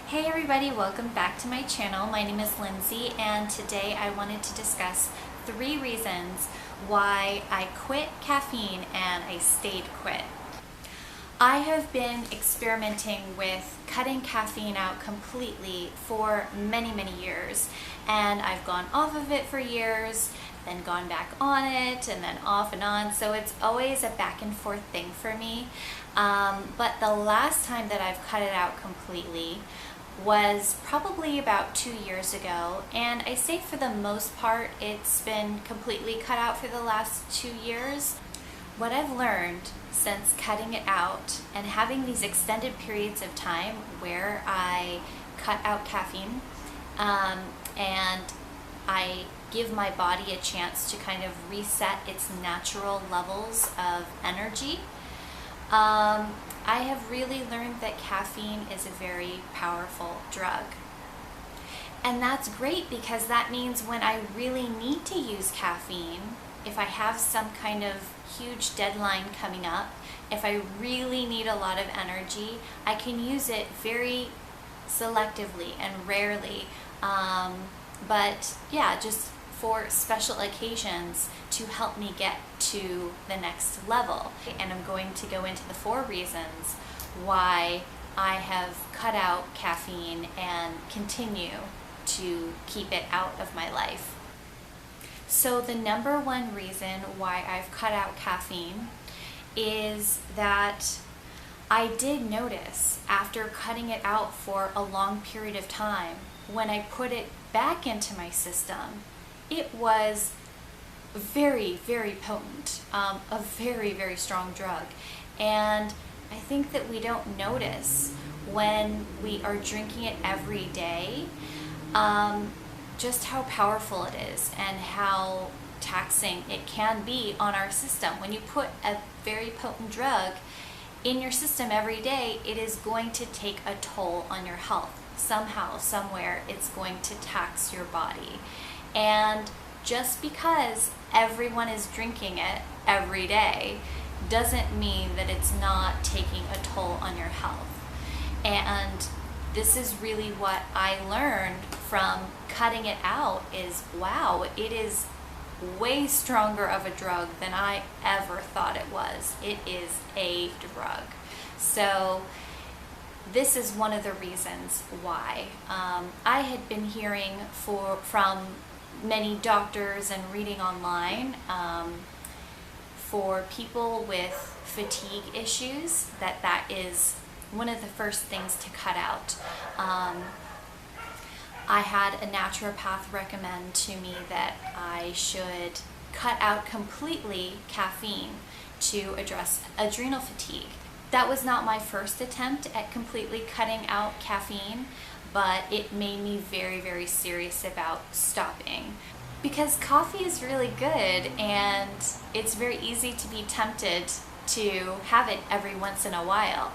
Hey everybody, welcome back to my channel. My name is Lindsay and today I wanted to discuss 3 reasons why I quit caffeine and I stayed quit. I have been experimenting with cutting caffeine out completely for many years, and I've gone off of it for years, then gone back on it, and then off and on, so it's always a back and forth thing for me. But the last time that I've cut it out completely was probably about 2 years ago, and I say for the most part it's been completely cut out for the last 2 years. What I've learned since cutting it out and having these extended periods of time where I cut out caffeine and I give my body a chance to kind of reset its natural levels of energy, I have really learned that caffeine is a very powerful drug. And that's great because that means when I really need to use caffeine, if I have some kind of huge deadline coming up, if I really need a lot of energy, I can use it very selectively and rarely. But yeah, just for special occasions to help me get to the next level. And I'm going to go into the 4 reasons why I have cut out caffeine and continue to keep it out of my life. So the number 1 reason why I've cut out caffeine is that I did notice after cutting it out for a long period of time, when I put it back into my system, it was very potent, a very strong drug. And I think that we don't notice when we are drinking it every day just how powerful it is and how taxing it can be on our system. When you put a very potent drug in your system every day, it is going to take a toll on your health. Somehow, somewhere, it's going to tax your body. And just because everyone is drinking it every day doesn't mean that it's not taking a toll on your health. And this is really what I learned from cutting it out is, wow, it is way stronger of a drug than I ever thought it was. It is a drug. So this is one of the reasons why. I had been hearing from many doctors and reading online for people with fatigue issues that is one of the first things to cut out. I had a naturopath recommend to me that I should cut out completely caffeine to address adrenal fatigue. That was not my first attempt at completely cutting out caffeine, but it made me very serious about stopping. Because coffee is really good and it's very easy to be tempted to have it every once in a while.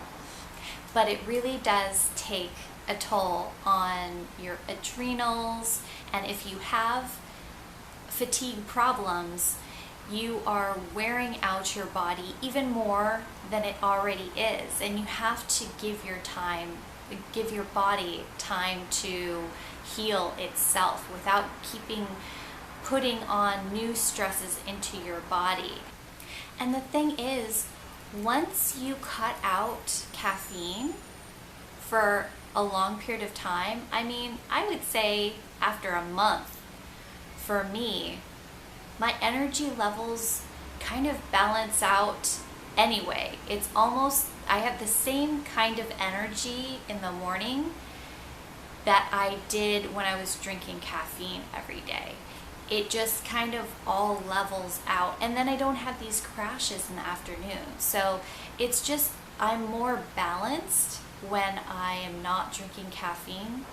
But it really does take a toll on your adrenals, and if you have fatigue problems, you are wearing out your body even more than it already is, and you have to give your body time to heal itself without putting on new stresses into your body. And the thing is, once you cut out caffeine for a long period of time, I would say after a month, for me, my energy levels kind of balance out anyway. It's almost, I have the same kind of energy in the morning that I did when I was drinking caffeine every day. It just kind of all levels out, and then I don't have these crashes in the afternoon. So it's just, I'm more balanced when I am not drinking caffeine.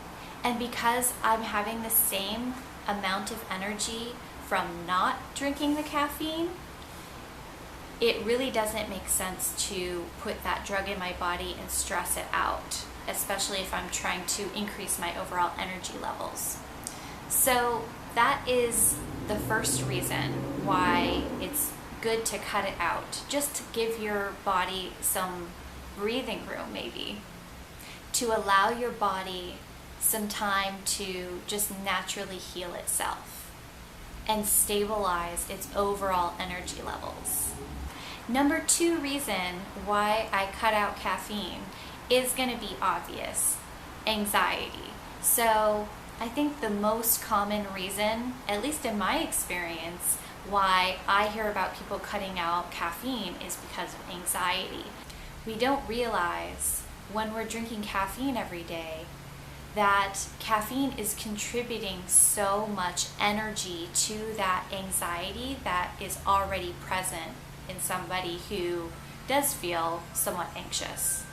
And because I'm having the same amount of energy from not drinking the caffeine, it really doesn't make sense to put that drug in my body and stress it out, especially if I'm trying to increase my overall energy levels. So that is the first reason why it's good to cut it out, just to give your body some breathing room maybe. to allow your body some time to just naturally heal itself and stabilize its overall energy levels. Number 2 reason why I cut out caffeine is going to be obvious: anxiety. So I think the most common reason, at least in my experience, why I hear about people cutting out caffeine is because of anxiety. We don't realize when we're drinking caffeine every day that caffeine is contributing so much energy to that anxiety that is already present in somebody who does feel somewhat anxious.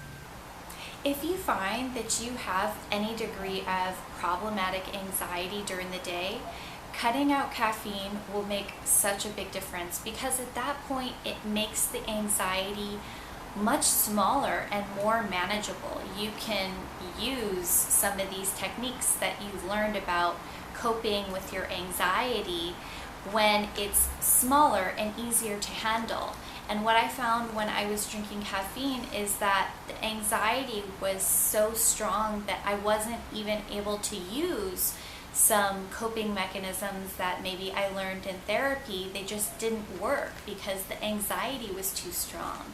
If you find that you have any degree of problematic anxiety during the day, cutting out caffeine will make such a big difference, because at that point it makes the anxiety much smaller and more manageable. You can use some of these techniques that you've learned about coping with your anxiety when it's smaller and easier to handle. And what I found when I was drinking caffeine is that the anxiety was so strong that I wasn't even able to use some coping mechanisms that maybe I learned in therapy. They just didn't work because the anxiety was too strong.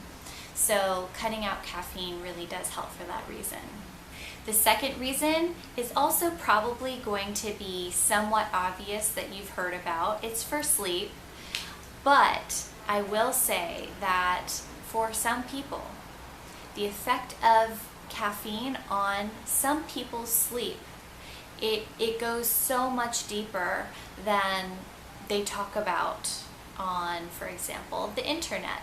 So cutting out caffeine really does help for that reason. The second reason is also probably going to be somewhat obvious that you've heard about. It's for sleep, but I will say that for some people, the effect of caffeine on some people's sleep, it goes so much deeper than they talk about on, for example, the internet.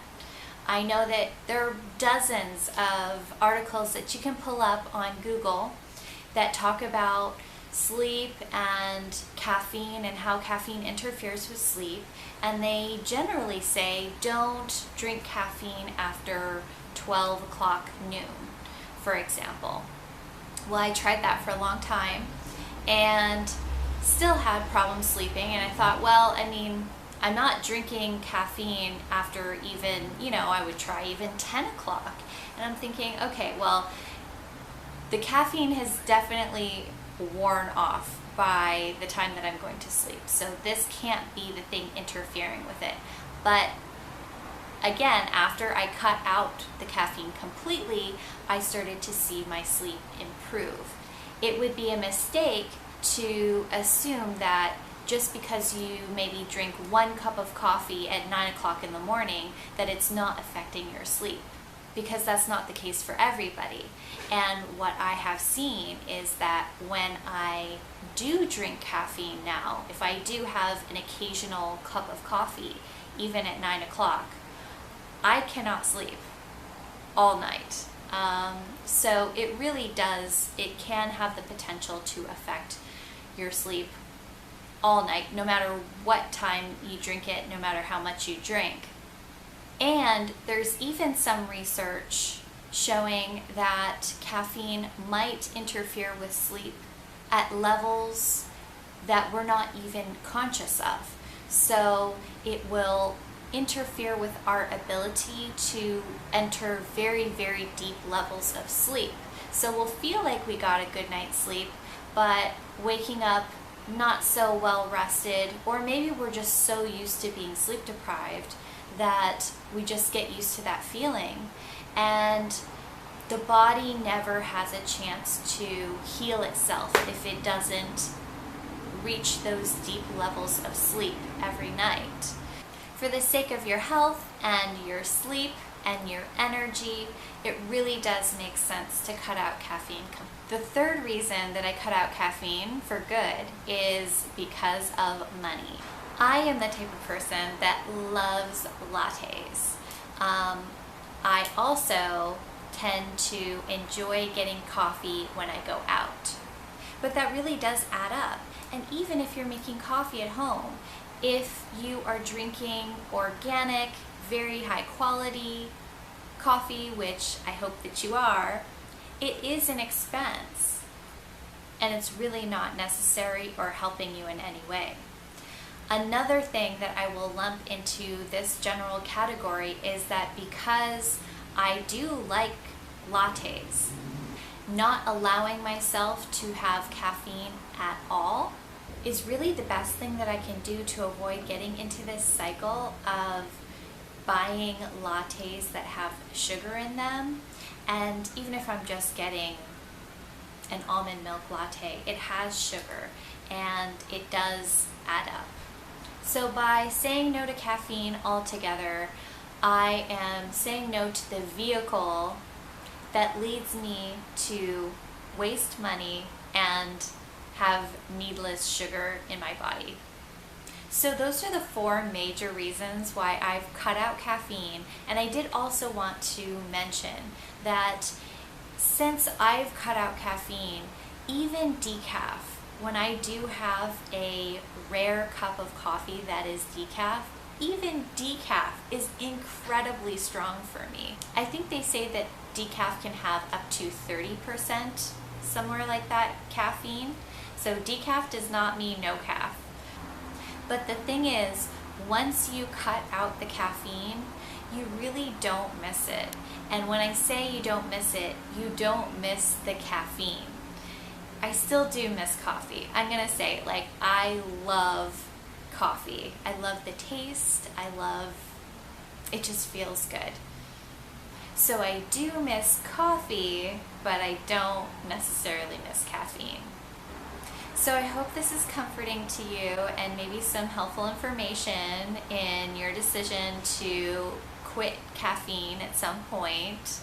I know that there are dozens of articles that you can pull up on Google that talk about sleep and caffeine and how caffeine interferes with sleep, and they generally say don't drink caffeine after 12 o'clock noon, for example. Well, I tried that for a long time and still had problems sleeping, and I thought, well, I mean, I'm not drinking caffeine after even, I would try even 10 o'clock. And I'm thinking, okay, well, the caffeine has definitely worn off by the time that I'm going to sleep. So this can't be the thing interfering with it. But again, after I cut out the caffeine completely, I started to see my sleep improve. It would be a mistake to assume that just because you maybe drink 1 cup of coffee at 9 o'clock in the morning, that it's not affecting your sleep, because that's not the case for everybody. And what I have seen is that when I do drink caffeine now, if I do have an occasional cup of coffee, even at 9 o'clock, I cannot sleep all night. So it really does, it can have the potential to affect your sleep all night, no matter what time you drink it, no matter how much you drink. And there's even some research showing that caffeine might interfere with sleep at levels that we're not even conscious of. So it will interfere with our ability to enter very, very deep levels of sleep. So we'll feel like we got a good night's sleep, but waking up not so well rested, or maybe we're just so used to being sleep deprived that we just get used to that feeling, and the body never has a chance to heal itself if it doesn't reach those deep levels of sleep every night. For the sake of your health and your sleep and your energy, it really does make sense to cut out caffeine. The third reason that I cut out caffeine for good is because of money. I am the type of person that loves lattes. I also tend to enjoy getting coffee when I go out. But that really does add up. And even if you're making coffee at home, if you are drinking organic, very high quality coffee, which I hope that you are, it is an expense, and it's really not necessary or helping you in any way. Another thing that I will lump into this general category is that because I do like lattes, not allowing myself to have caffeine at all is really the best thing that I can do to avoid getting into this cycle of buying lattes that have sugar in them. And even if I'm just getting an almond milk latte, it has sugar and it does add up. So by saying no to caffeine altogether, I am saying no to the vehicle that leads me to waste money and have needless sugar in my body. So those are the 4 major reasons why I've cut out caffeine. And I did also want to mention that since I've cut out caffeine, even decaf, when I do have a rare cup of coffee that is decaf, even decaf is incredibly strong for me. I think they say that decaf can have up to 30%, somewhere like that, caffeine. So decaf does not mean no caf. But the thing is, once you cut out the caffeine, you really don't miss it. And when I say you don't miss it, you don't miss the caffeine. I still do miss coffee. I'm gonna say, like, I love coffee. I love the taste. It just feels good. So I do miss coffee, but I don't necessarily miss caffeine. So I hope this is comforting to you and maybe some helpful information in your decision to quit caffeine at some point.